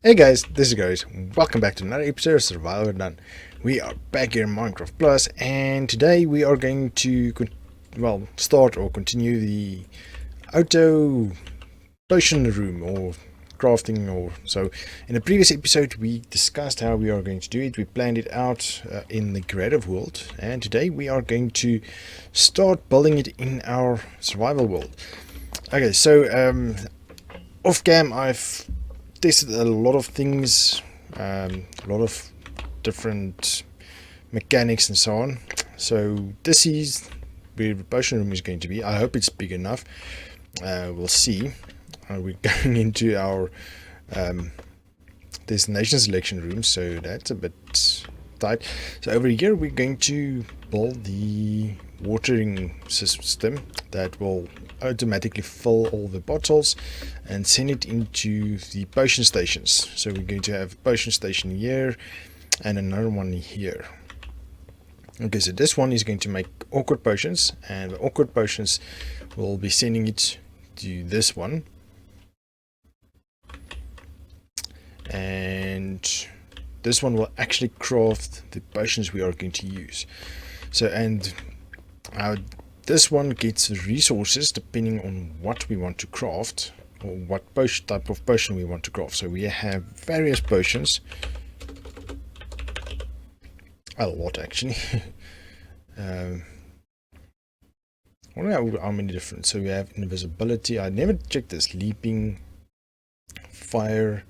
Hey guys, this is Garies. Welcome back to another episode of Survival Done. We are back here in Minecraft Plus, and today we are going to start or continue the auto potion room or crafting or so. In the previous episode we discussed how we are going to do it. We planned it out in the creative world, and today we are going to start building it in our survival world. Okay, so off cam I've tested a lot of things, a lot of different mechanics and so on. So this is where the potion room is going to be. I hope it's big enough. We'll see. We're going into our destination selection room, so that's a bit tight. So over here we're going to build the watering system that will automatically fill all the bottles and send it into the potion stations. So we're going to have a potion station here and another one here. Okay, so this one is going to make awkward potions, and the awkward potions will be sending it to this one, and this one will actually craft the potions we are going to use. So, and this one gets resources depending on what we want to craft, or what type of potion we want to craft. So we have various potions, a lot actually. I don't know how many different. So we have invisibility. I never checked this. Leaping, fire,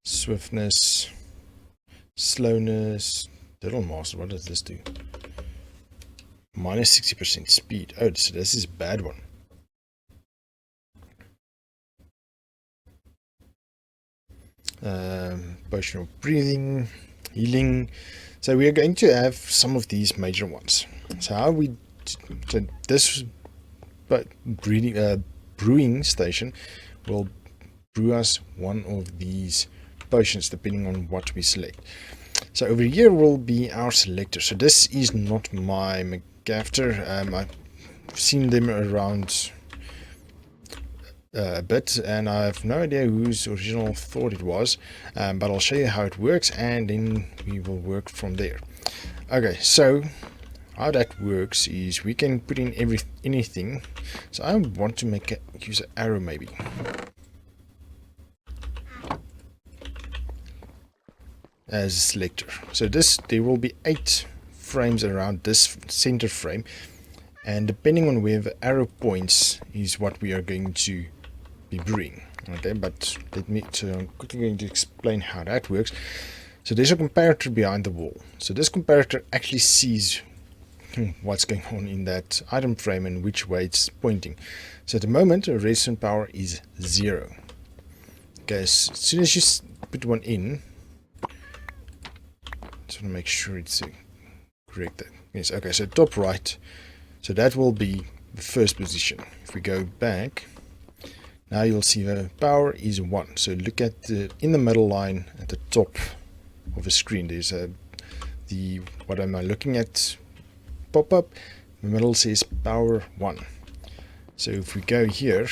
swiftness, slowness. Little master. What does this do? Minus 60% speed. Oh, so this is a bad one. Potion of breathing, healing. So we are going to have some of these major ones. So this brewing station will brew us one of these potions depending on what we select. So over here will be our selector. So this is not my McGafter. I've seen them around a bit, and I have no idea whose original thought it was, but I'll show you how it works, and then we will work from there. Okay, so how that works is we can put in anything. So I want to use an arrow maybe. As a selector. So there will be 8 frames around this center frame, and depending on where the arrow points is what we are going to be brewing. Okay, but I'm quickly going to explain how that works. So there's a comparator behind the wall. So this comparator actually sees what's going on in that item frame and which way it's pointing. So at the moment the resistance power is 0. Okay, so as soon as you put one in, just want to make sure it's correct. Yes, okay, so top right, so that will be the first position. If we go back, now you'll see the power is 1. So look at in the middle line at the top of the screen, there's what am I looking at pop up. The middle says power 1. So if we go here,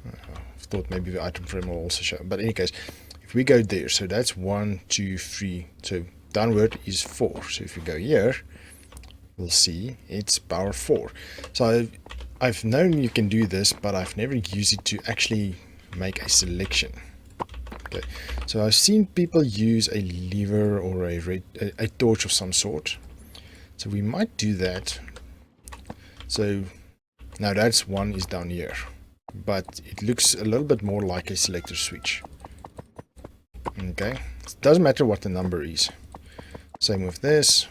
I thought maybe the item frame will also show, but in any case, if we go there, so that's 1, 2, 3, so downward is 4. So if we go here, we'll see it's power 4. So I've known you can do this, but I've never used it to actually make a selection. Okay, so I've seen people use a lever or a torch of some sort. So we might do that. So now that's 1 is down here, but it looks a little bit more like a selector switch. Okay, it doesn't matter what the number is. Same with this,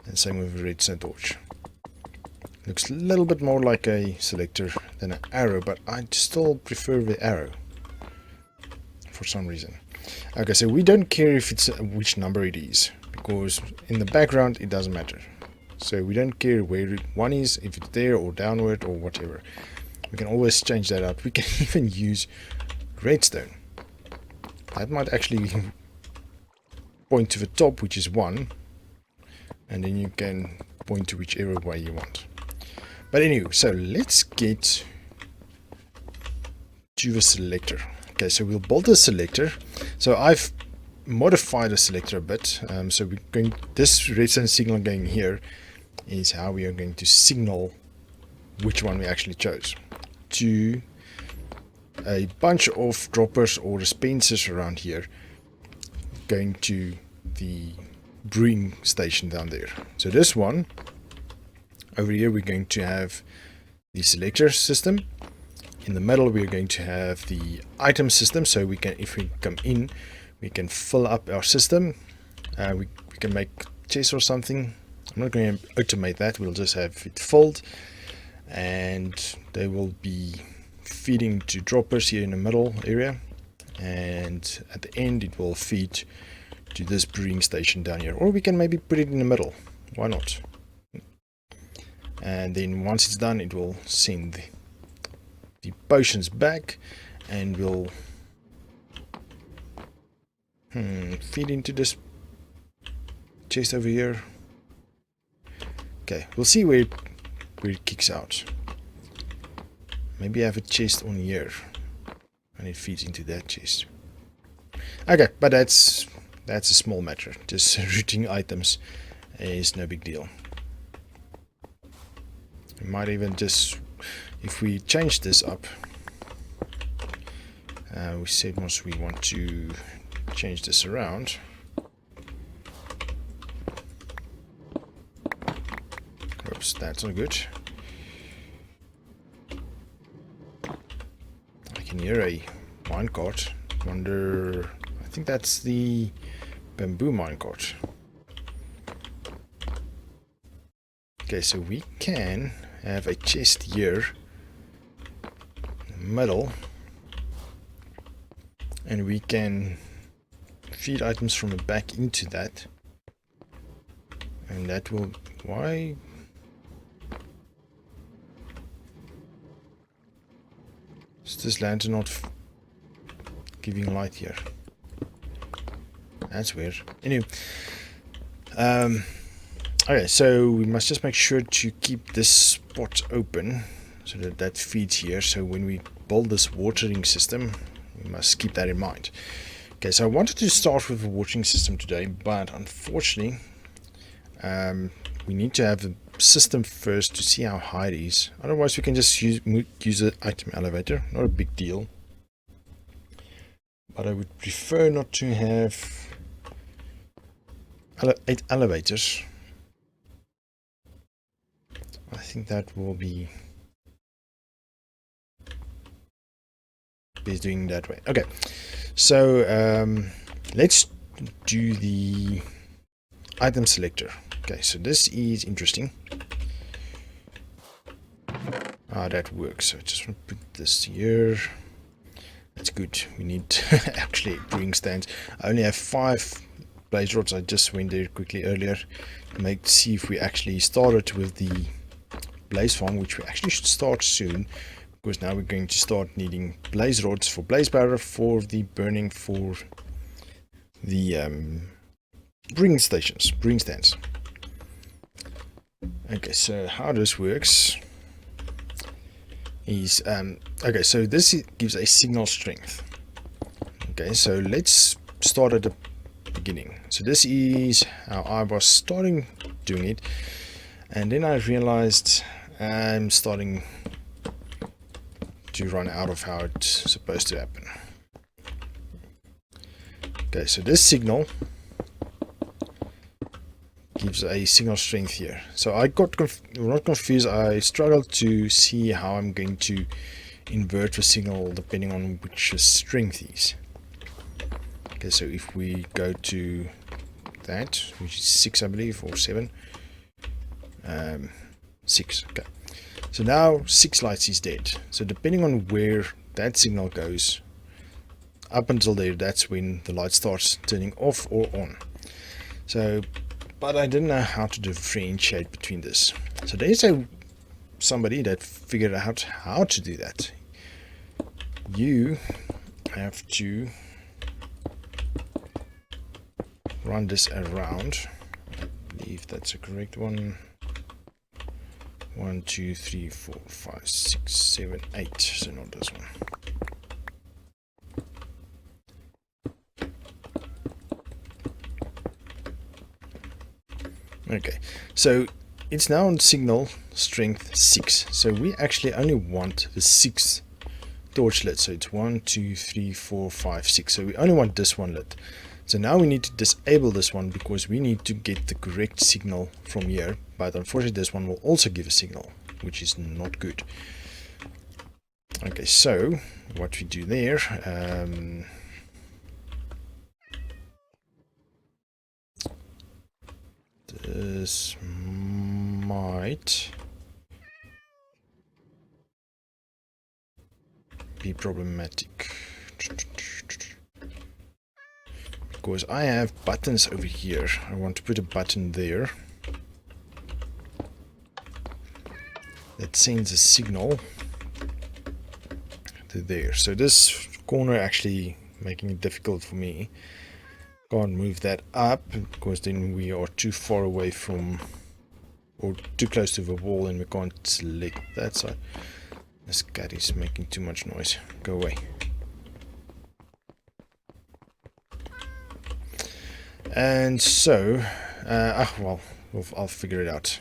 and same with the redstone torch. Looks a little bit more like a selector than an arrow, but I still prefer the arrow for some reason. Okay, so we don't care if it's which number it is, because in the background it doesn't matter. So we don't care where one is, if it's there or downward or whatever. We can always change that out. We can even use redstone. That might actually point to the top, which is 1, and then you can point to whichever way you want. But anyway, so let's get to the selector. Okay, so we'll build a selector. So I've modified the selector a bit. So we're going, this redstone signal going here is how we are going to signal which one we actually chose to a bunch of droppers or dispensers around here going to the brewing station down there. So this one over here, we're going to have the selector system. In the middle, we're going to have the item system. So we can, if we come in, we can fill up our system. We can make chests or something. I'm not going to automate that. We'll just have it filled, and they will be feeding to droppers here in the middle area, and at the end it will feed to this brewing station down here. Or we can maybe put it in the middle. Why not? And then once it's done, it will send the potions back, and will feed into this chest over here. Okay, we'll see where it kicks out. Maybe I have a chest on here, and it feeds into that chest. Okay, but that's a small matter. Just routing items is no big deal. We might even just, if we change this up, we said once we want to change this around. Oops, that's not good. I can hear a minecart. Wonder, I think that's the bamboo minecart. Okay, so we can have a chest here in the middle, and we can feed items from the back into that, and that will, why is this lantern not giving light here? That's weird. Anyway, okay, so we must just make sure to keep this spot open so that that feeds here. So when we build this watering system, we must keep that in mind. Okay, so I wanted to start with a watering system today, but unfortunately, we need to have the system first to see how high it is. Otherwise, we can just use the item elevator. Not a big deal. But I would prefer not to have 8 elevators. I think that will be best doing that way. Okay, so let's do the item selector. Okay, so this is interesting. That works. So I just want to put this here. That's good. We need actually brewing stands. I only have 5 blaze rods. I just went there quickly earlier to see if we actually started with the blaze farm, which we actually should start soon, because now we're going to start needing blaze rods for blaze powder, for the burning, for the brewing stations, brewing stands. Okay, so how this works is okay, so this gives a signal strength. Okay, so let's start at the beginning. So this is how I was starting doing it, and then I realized I'm starting to run out of how it's supposed to happen. Okay, so this signal gives a signal strength here. So I got not confused. I struggled to see how I'm going to invert the signal depending on which the strength is. Okay, so if we go to that, which is 6, I believe, or 7, 6. Okay, so now 6 lights is dead. So depending on where that signal goes, up until there, that's when the light starts turning off or on. So, but I didn't know how to differentiate between this. So there's somebody that figured out how to do that. You have to run this around. I believe that's a correct one. 1, 2, 3, 4, 5, 6, 7, 8. So not this one. Okay, so it's now on signal strength 6. So we actually only want the 6th torch lit. So it's 1, 2, 3, 4, 5, 6. So we only want this one lit. So now we need to disable this one because we need to get the correct signal from here. But unfortunately this one will also give a signal, which is not good. Okay, so what we do there, this might be problematic because I have buttons over here. I want to put a button there that sends a signal to there. So this corner actually making it difficult for me. Can't move that up because then we are too far away from or too close to the wall and we can't select that side. This cat is making too much noise. Go away. And so, well, I'll figure it out.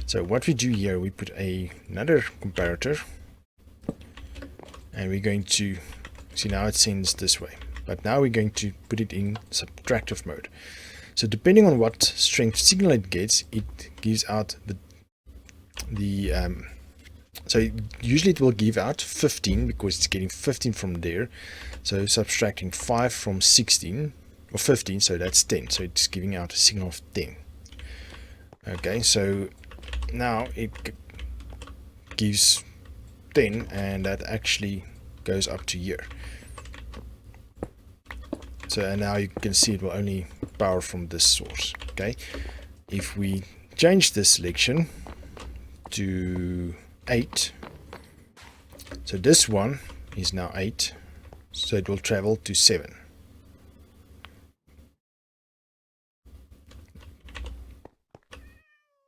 So what we do here, we put another comparator. And we're going to, see now it sends this way. But now we're going to put it in subtractive mode. So depending on what strength signal it gets, it gives out so usually it will give out 15 because it's getting 15 from there. So subtracting 5 from 16 or 15, so that's 10. So it's giving out a signal of 10. Okay, so now it gives 10 and that actually goes up to here. So now you can see it will only power from this source. Okay, if we change this selection to 8, so this one is now 8, so it will travel to 7.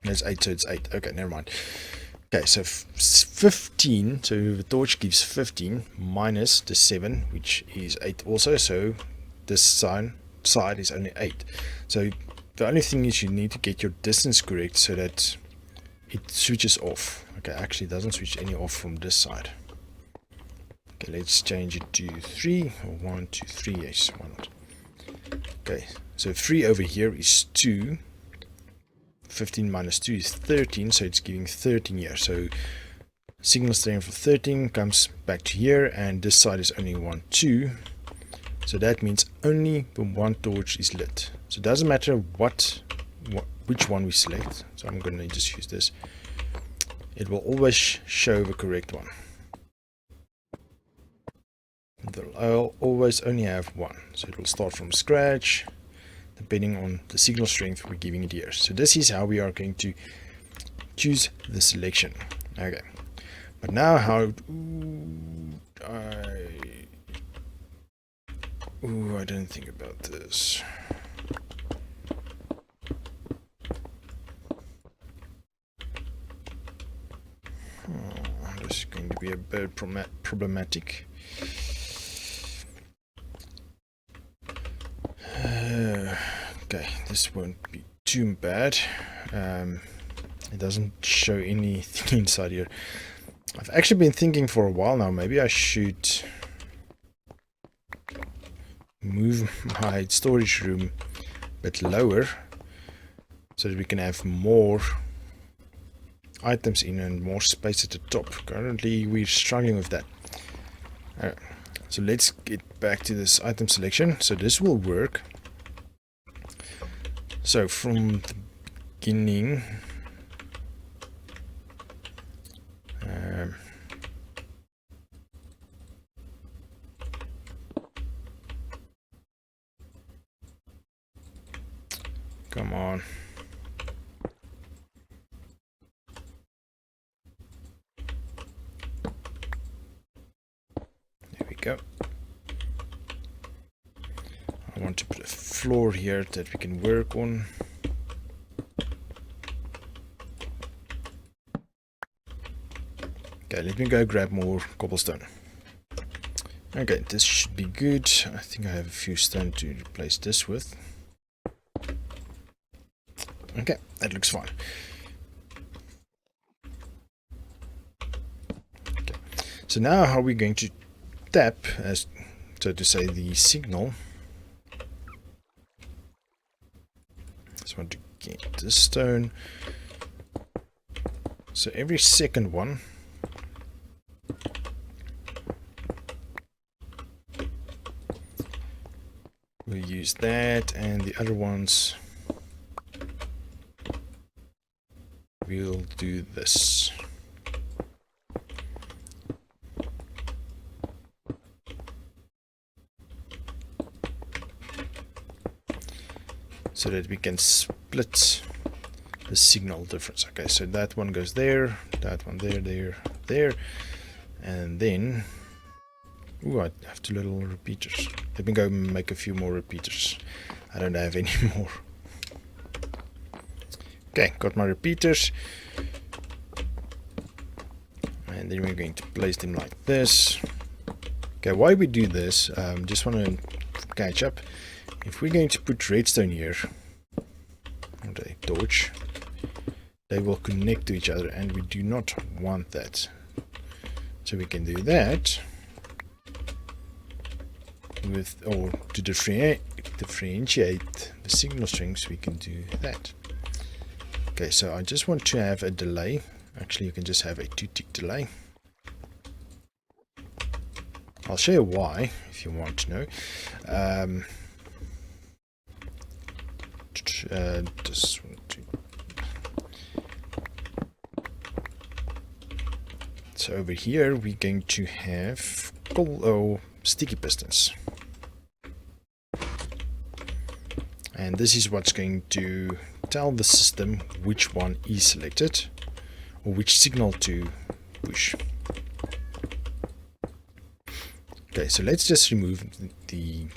That's 8, so it's 8. Okay, never mind. Okay, so 15, so the torch gives 15 minus the 7, which is 8 also, so this side is only 8. So the only thing is you need to get your distance correct so that it switches off. Okay, actually it doesn't switch any off from this side. Okay, let's change it to 3 or 1, 2, 3. Yes, why not? Okay, so 3 over here is 2. 15 minus 2 is 13, so it's giving 13 here. So signal strength of 13 comes back to here, and this side is only 1, 2. So that means only the one torch is lit. So it doesn't matter which one we select. So I'm going to just use this. It will always show the correct one. I'll always only have one. So it will start from scratch, depending on the signal strength we're giving it here. So this is how we are going to choose the selection. Okay. But now how... I didn't think about this. This is going to be a bit problematic. Okay, this won't be too bad. It doesn't show anything inside here. I've actually been thinking for a while now, maybe I should move my storage room a bit lower so that we can have more items in and more space at the top. Currently we're struggling with that. So let's get back to this item selection. So this will work. So from the beginning, come on. There we go. I want to put a floor here that we can work on. Okay, let me go grab more cobblestone. Okay, this should be good. I think I have a few stone to replace this with. Okay, that looks fine. Okay. So now how are we going to tap, as so to say, the signal? Just want to get this stone. So every second one we'll use that, and the other ones we'll do this. So that we can split the signal difference. Okay, so that one goes there, that one there, there, and then ooh, I have 2 little repeaters. Let me go make a few more repeaters. I don't have any more. Okay, got my repeaters, and then we're going to place them like this. Okay, why we do this, just want to catch up. If we're going to put redstone here, and a torch, they will connect to each other, and we do not want that. So we can do that with, or to differentiate the signal strings, we can do that. Okay, so I just want to have a delay. Actually, you can just have a 2-tick delay. I'll show you why if you want to know. Just want to. So over here we're going to have sticky pistons, and this is what's going to tell the system which one is selected or which signal to push. Okay, so let's just remove the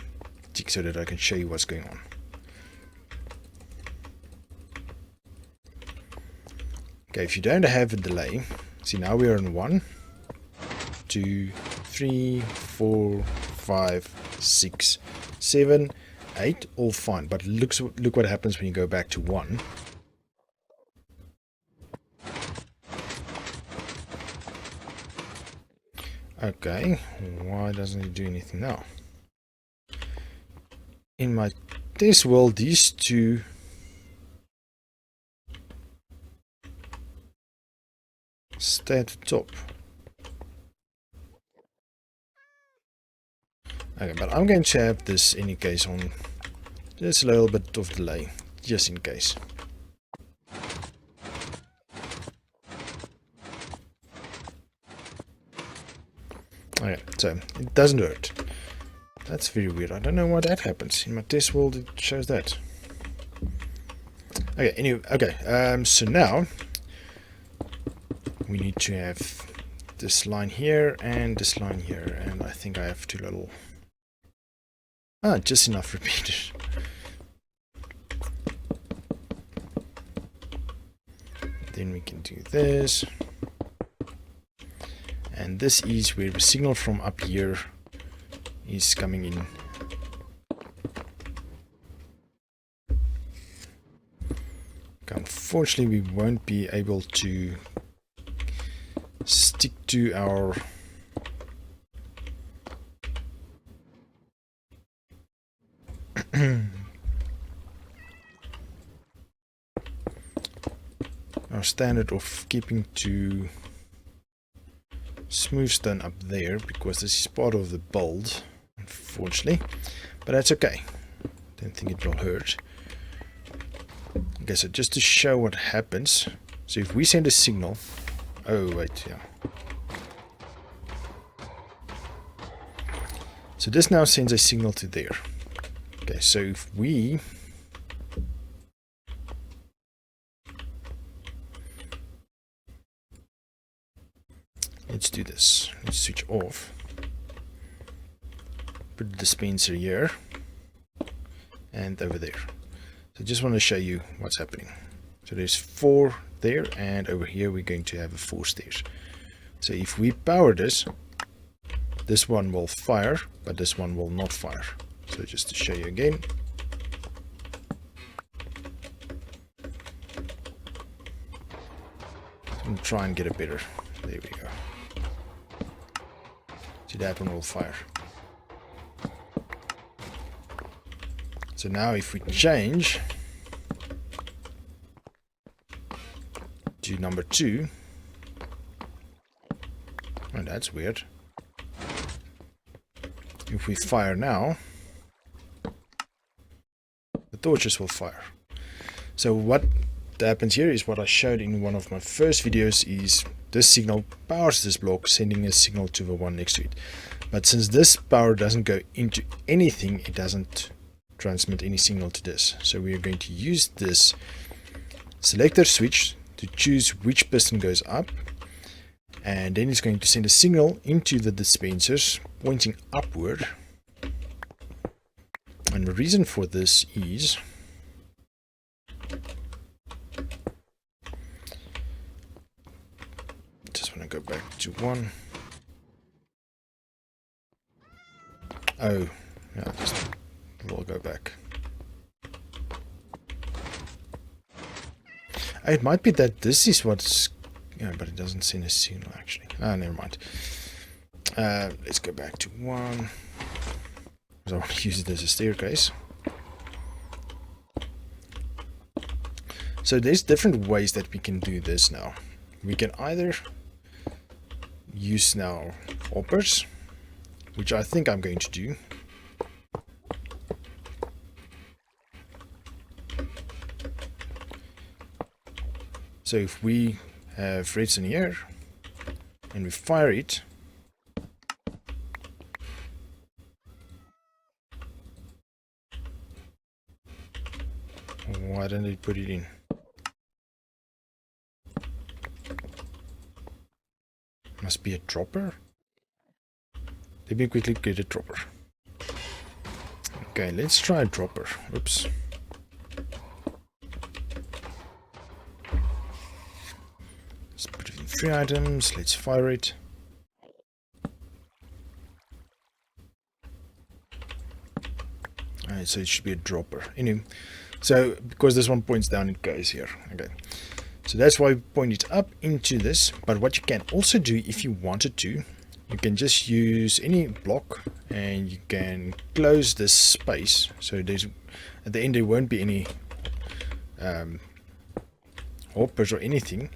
tick so that I can show you what's going on. Okay, if you don't have a delay, see, now we're on 1, 2, 3, 4, 5, 6, 7, 8, all fine. But look what happens when you go back to 1. Okay, why doesn't it do anything now? In my test world, these two stay at the top. Okay, but I'm going to have this in any case on just a little bit of delay, just in case. Okay, so it doesn't hurt. That's very weird. I don't know why that happens. In my test world, it shows that. Okay, anyway, okay, so now we need to have this line here and this line here, and I think I have 2 little, just enough repeaters. Then we can do this, and this is where the signal from up here is coming in. Unfortunately, we won't be able to stick to our our standard of keeping to smooth stone up there, because this is part of the build, unfortunately, but that's okay. Don't think it will hurt. Okay, so just to show what happens, so if we send a signal, oh wait, yeah, so this now sends a signal to there. Okay, so if we let's do this, let's switch off, put the dispenser here and over there. So I just want to show you what's happening. So there's 4 there, and over here we're going to have a 4 stairs. So if we power this, this one will fire, but this one will not fire. So just to show you again, And try and get it better. There we go. See, that one will fire. So now if we change to number 2, oh, that's weird. If we fire now, the torches will fire. So what happens here is what I showed in one of my first videos, is this signal powers this block, sending a signal to the one next to it. But since this power doesn't go into anything, it doesn't transmit any signal to this. So we are going to use this selector switch to choose which piston goes up, and then it's going to send a signal into the dispensers pointing upward. And the reason for this is just want to go back to 1. Oh, yeah, we'll go back. It might be that this is what's... Yeah, but it doesn't send a signal actually. Ah, never mind. Let's go back to 1. Because I want to use it as a staircase. So there's different ways that we can do this now. We can either use now hoppers, which I think I'm going to do. So if we have redstone here and we fire it, why don't they put it in? Must be a dropper. Let me quickly get a dropper. Okay, let's try a dropper. Oops. Let's put it in 3 items. Let's fire it. Alright, so it should be a dropper. Anyway, so because this one points down, it goes here. Okay. So that's why we point it up into this. But what you can also do, if you wanted to, you can just use any block and you can close this space. So there's at the end there won't be any hoppers or anything.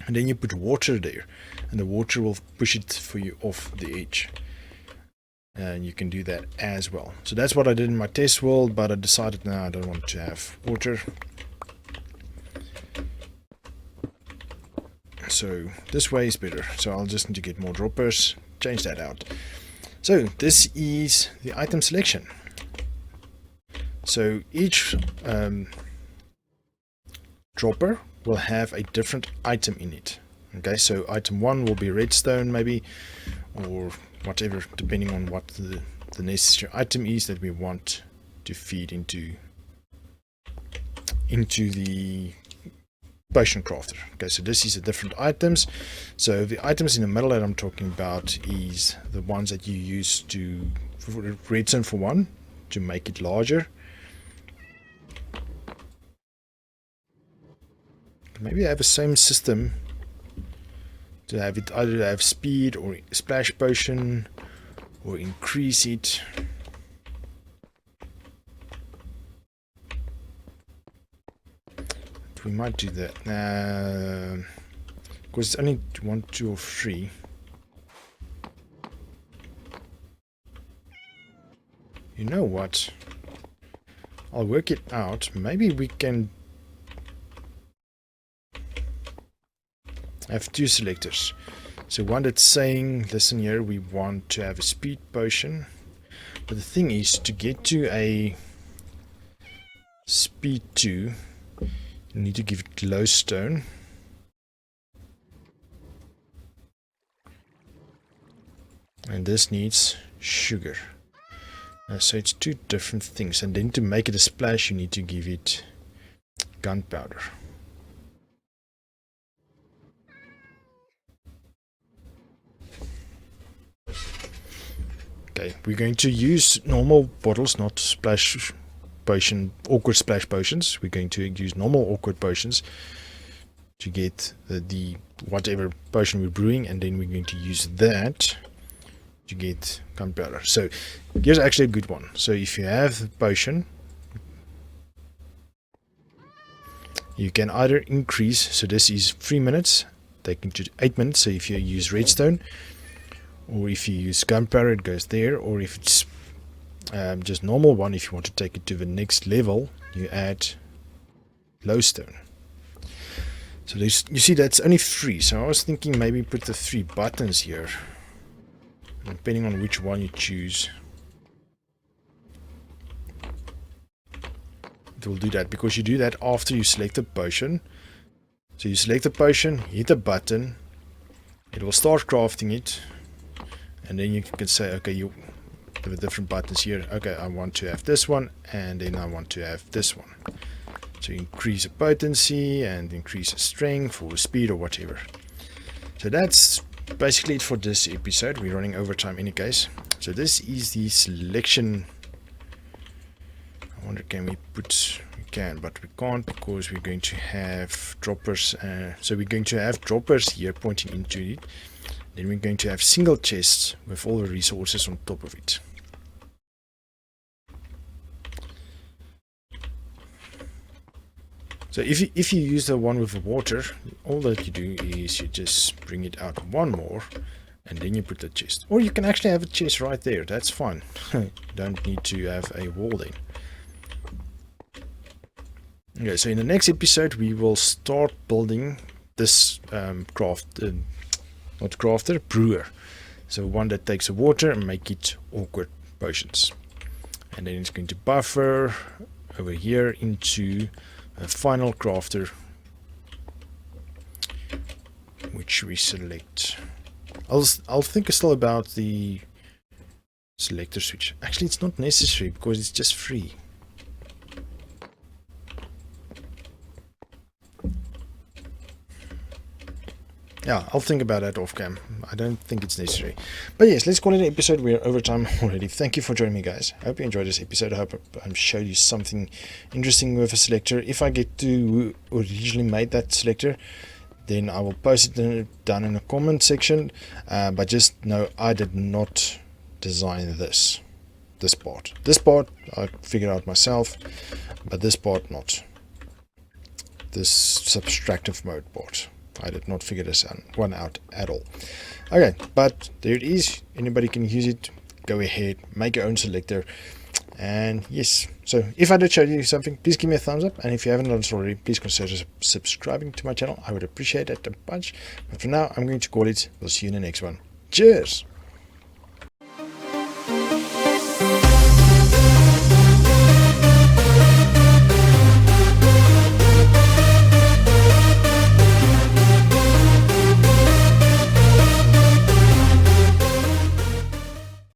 And then you put water there, and the water will push it for you off the edge. And you can do that as well. So that's what I did in my test world, but I decided now I don't want to have water. So this way is better. So I'll just need to get more droppers, change that out. So this is the item selection. So each dropper will have a different item in it. Okay, so item 1 will be redstone maybe, or whatever, depending on what the necessary item is that we want to feed into the potion crafter. Okay, so this is the different items. So the items in the middle that I'm talking about is the ones that you use to redstone for 1 to make it larger. Maybe I have the same system to have it either have speed or splash potion or increase it. We might do that because it's only 1, 2 or 3. You know what? I'll work it out. Maybe we can have 2 selectors. So one that's saying, listen here, we want to have a speed potion. But the thing is, to get to a speed 2, you need to give it glowstone. And this needs sugar. So it's 2 different things. And then to make it a splash, you need to give it gunpowder. Okay, we're going to use normal bottles, not splash potion, awkward splash potions. We're going to use normal awkward potions to get the whatever potion we're brewing, and then we're going to use that to get gunpowder. So here's actually a good one. So if you have the potion, you can either increase, so this is 3 minutes, taken to 8 minutes, so if you use redstone, or if you use gunpowder, it goes there, or if it's just normal one, if you want to take it to the next level, you add glowstone. So you see that's only 3, so I was thinking maybe put the 3 buttons here, depending on which one you choose. It will do that, because you do that after you select a potion. So you select a potion, hit a button, it will start crafting it, and then you can say, okay, you have the different buttons here. Okay, I want to have this one, and then I want to have this one. So increase the potency and increase the strength or the speed or whatever. So that's basically it for this episode. We're running overtime in any case. So this is the selection. I wonder, can we put, we can, but we can't, because we're going to have droppers. So we're going to have droppers here pointing into it. Then we're going to have single chests with all the resources on top of it. So if you use the one with the water, all that you do is you just bring it out one more, and then you put the chest. Or you can actually have a chest right there, that's fine. You don't need to have a wall then. Okay, so in the next episode we will start building this brewer. So one that takes the water and make it awkward potions. And then it's going to buffer over here into a final crafter, which we select. I'll think still about the selector switch. Actually, it's not necessary because it's just free. Yeah, I'll think about that off cam. I don't think it's necessary. But yes, let's call it an episode. We're over time already. Thank you for joining me, guys. I hope you enjoyed this episode. I hope I showed you something interesting with a selector. If I get to who originally made that selector, then I will post it down in the comment section. But just know I did not design this part. This part I figured out myself, but this part not. This subtractive mode part. I did not figure this one out at all. Okay, but there it is. Anybody can use it. Go ahead, make your own selector. And yes, so if I did show you something, please give me a thumbs up. And if you haven't done so already, please consider subscribing to my channel. I would appreciate it a bunch. But for now, I'm going to call it. We'll see you in the next one. Cheers!